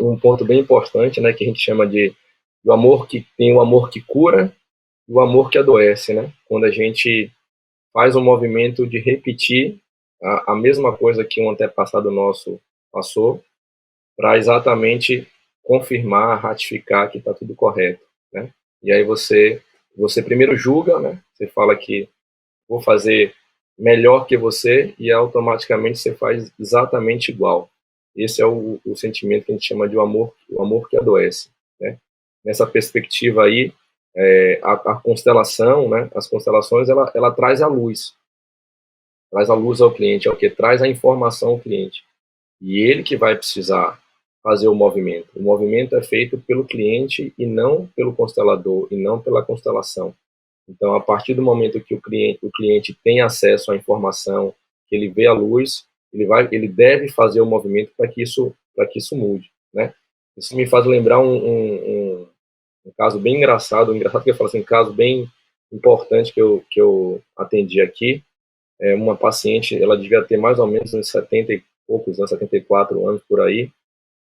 um ponto bem importante, né, que a gente chama de do amor que tem o amor que cura e o amor que adoece, né? Quando a gente faz um movimento de repetir a mesma coisa que um antepassado nosso passou, para exatamente confirmar, ratificar que está tudo correto, né? E aí você primeiro julga, né? Você fala que vou fazer melhor que você e automaticamente você faz exatamente igual. Esse é o sentimento que a gente chama de o amor que adoece, né? Nessa perspectiva aí, a constelação, né? As constelações, ela traz a luz ao cliente, é o que traz a informação ao cliente. E ele que vai precisar fazer o movimento. O movimento é feito pelo cliente e não pelo constelador, e não pela constelação. Então, a partir do momento que o cliente tem acesso à informação, que ele vê a luz, ele deve fazer o movimento para que isso mude, né? Isso me faz lembrar um caso bem engraçado que eu falo assim, um caso bem importante que eu atendi aqui. Uma paciente, ela devia ter mais ou menos uns 70 e poucos anos, 74 anos por aí,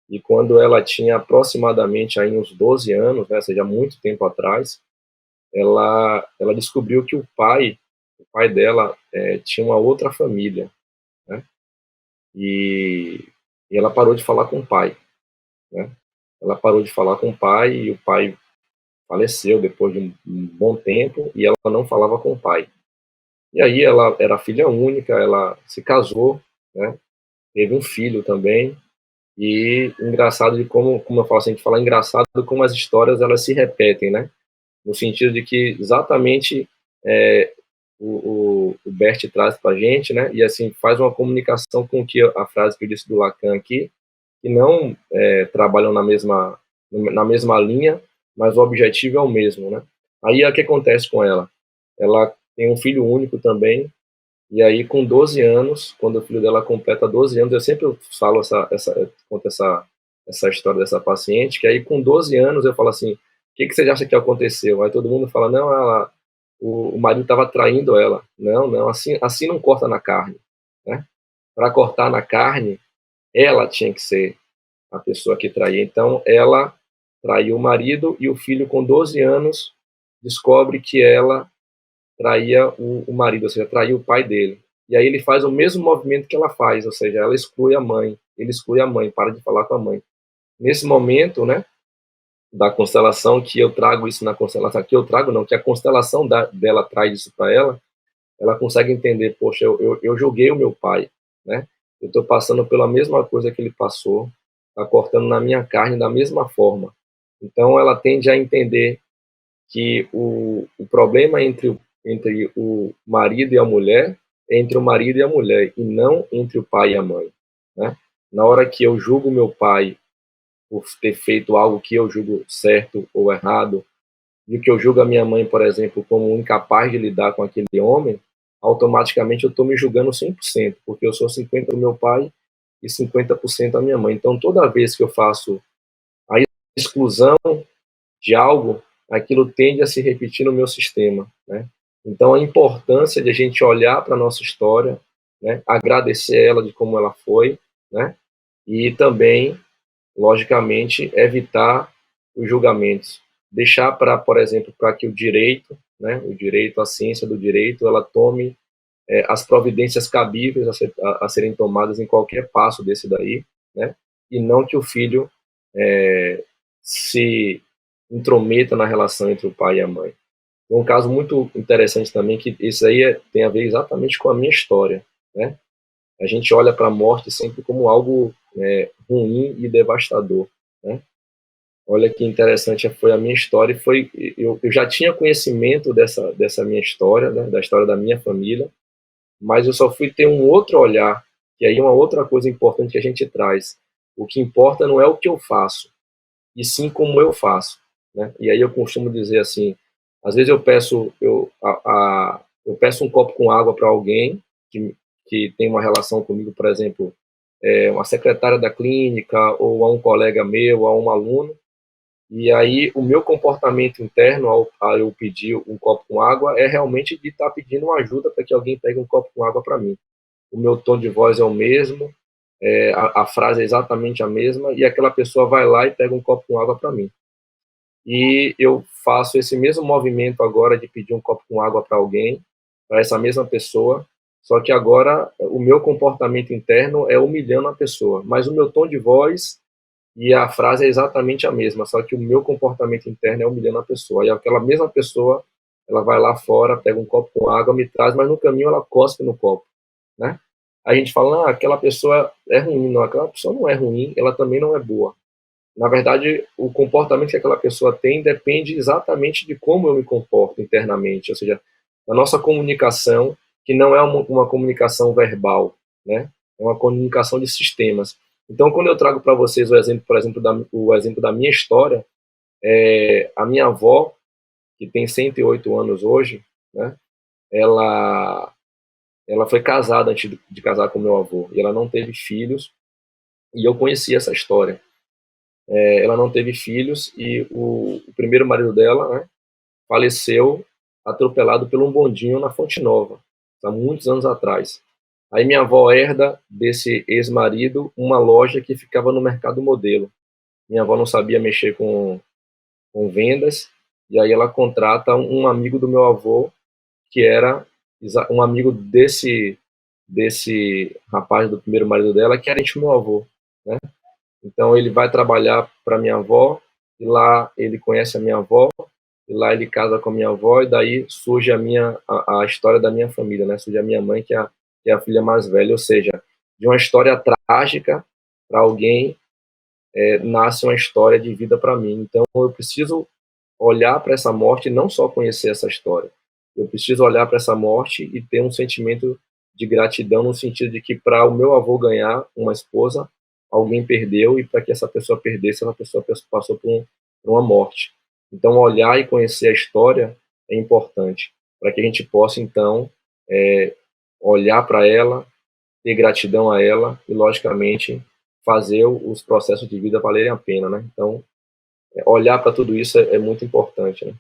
e quando ela tinha aproximadamente aí uns 12 anos, né, ou seja, muito tempo atrás, ela descobriu que o pai dela tinha uma outra família, né? E, e ela parou de falar com o pai, né? Ela parou de falar com o pai e o pai faleceu depois de um bom tempo e ela não falava com o pai. E aí ela era filha única, ela se casou, né? Teve um filho também. E engraçado de como eu falo assim, a gente fala engraçado como as histórias elas se repetem, né? No sentido de que exatamente é, o Bert traz para a gente, né? E assim faz uma comunicação com que a frase que eu disse do Lacan aqui, que não trabalham na mesma linha, mas o objetivo é o mesmo, né? Aí o que acontece com ela? Ela tem um filho único também, e aí com 12 anos, quando o filho dela completa 12 anos, eu sempre falo conto essa história dessa paciente, que aí com 12 anos eu falo assim, o que você acha que aconteceu? Aí todo mundo fala, não, o marido estava traindo ela. Não, não, assim não corta na carne, né? Para cortar na carne, ela tinha que ser a pessoa que traía. Então, ela traiu o marido e o filho com 12 anos descobre que ela traía o marido, ou seja, traía o pai dele. E aí ele faz o mesmo movimento que ela faz, ou seja, ela exclui a mãe, ele exclui a mãe, para de falar com a mãe. Nesse momento, né, da constelação, que eu trago isso na constelação, que eu trago não, que a constelação dela traz isso para ela consegue entender, poxa, eu julguei o meu pai, né? Eu estou passando pela mesma coisa que ele passou, está cortando na minha carne da mesma forma. Então ela tende a entender que o problema entre o marido e a mulher é entre o marido e a mulher, e não entre o pai e a mãe, né? Na hora que eu julgo meu pai por ter feito algo que eu julgo certo ou errado, e que eu julgo a minha mãe, por exemplo, como incapaz de lidar com aquele homem, automaticamente eu estou me julgando 100%, porque eu sou 50% do meu pai e 50% da minha mãe. Então, toda vez que eu faço a exclusão de algo, aquilo tende a se repetir no meu sistema, né? Então, a importância de a gente olhar para a nossa história, né? Agradecer ela de como ela foi, né? E também, logicamente, evitar os julgamentos. Deixar para, por exemplo, para que o direito, né? O direito, a ciência do direito, ela tome as providências cabíveis a serem tomadas em qualquer passo desse daí, né? E não que o filho se intrometa na relação entre o pai e a mãe. Tem um caso muito interessante também, que esse aí tem a ver exatamente com a minha história, né? A gente olha para a morte sempre como algo ruim e devastador, né? Olha que interessante foi a minha história, eu já tinha conhecimento dessa minha história, né? Da história da minha família, mas eu só fui ter um outro olhar, que aí é uma outra coisa importante que a gente traz. O que importa não é o que eu faço, e sim como eu faço, né? E aí eu costumo dizer assim, às vezes eu peço um copo com água para alguém que tem uma relação comigo, por exemplo, uma secretária da clínica, ou a um colega meu, a um aluno, e aí o meu comportamento interno ao eu pedir um copo com água é realmente de estar pedindo uma ajuda para que alguém pegue um copo com água para mim. O meu tom de voz é o mesmo, a frase é exatamente a mesma, e aquela pessoa vai lá e pega um copo com água para mim. E eu faço esse mesmo movimento agora de pedir um copo com água para alguém, para essa mesma pessoa, só que agora o meu comportamento interno é humilhando a pessoa, mas o meu tom de voz e a frase é exatamente a mesma, só que o meu comportamento interno é humilhando a pessoa. E aquela mesma pessoa, ela vai lá fora, pega um copo com água, me traz, mas no caminho ela cospe no copo, né? A gente fala, ah, aquela pessoa é ruim. Não, aquela pessoa não é ruim, ela também não é boa. Na verdade, o comportamento que aquela pessoa tem depende exatamente de como eu me comporto internamente, ou seja, da nossa comunicação, que não é uma comunicação verbal, né? É uma comunicação de sistemas. Então, quando eu trago para vocês o exemplo, por exemplo, o exemplo da minha história, a minha avó, que tem 108 anos hoje, né? Ela, ela foi casada antes de casar com meu avô, e ela não teve filhos, e eu conheci essa história. Ela não teve filhos e o primeiro marido dela, né, faleceu atropelado por um bondinho na Fonte Nova, há muitos anos atrás. Aí minha avó herda desse ex-marido uma loja que ficava no Mercado Modelo. Minha avó não sabia mexer com vendas, e aí ela contrata um amigo do meu avô, que era um amigo desse rapaz do primeiro marido dela, que era ente do meu avô, né? Então ele vai trabalhar para minha avó, e lá ele conhece a minha avó, e lá ele casa com a minha avó, e daí surge a história da minha família, né? Surge a minha mãe, que é a filha mais velha, ou seja, de uma história trágica para alguém, nasce uma história de vida para mim. Então eu preciso olhar para essa morte e não só conhecer essa história. Eu preciso olhar para essa morte e ter um sentimento de gratidão, no sentido de que para o meu avô ganhar uma esposa, alguém perdeu, e para que essa pessoa perdesse, essa pessoa passou por uma morte. Então, olhar e conhecer a história é importante, para que a gente possa, então, olhar para ela, ter gratidão a ela e, logicamente, fazer os processos de vida valerem a pena, né? Então, olhar para tudo isso é muito importante, né?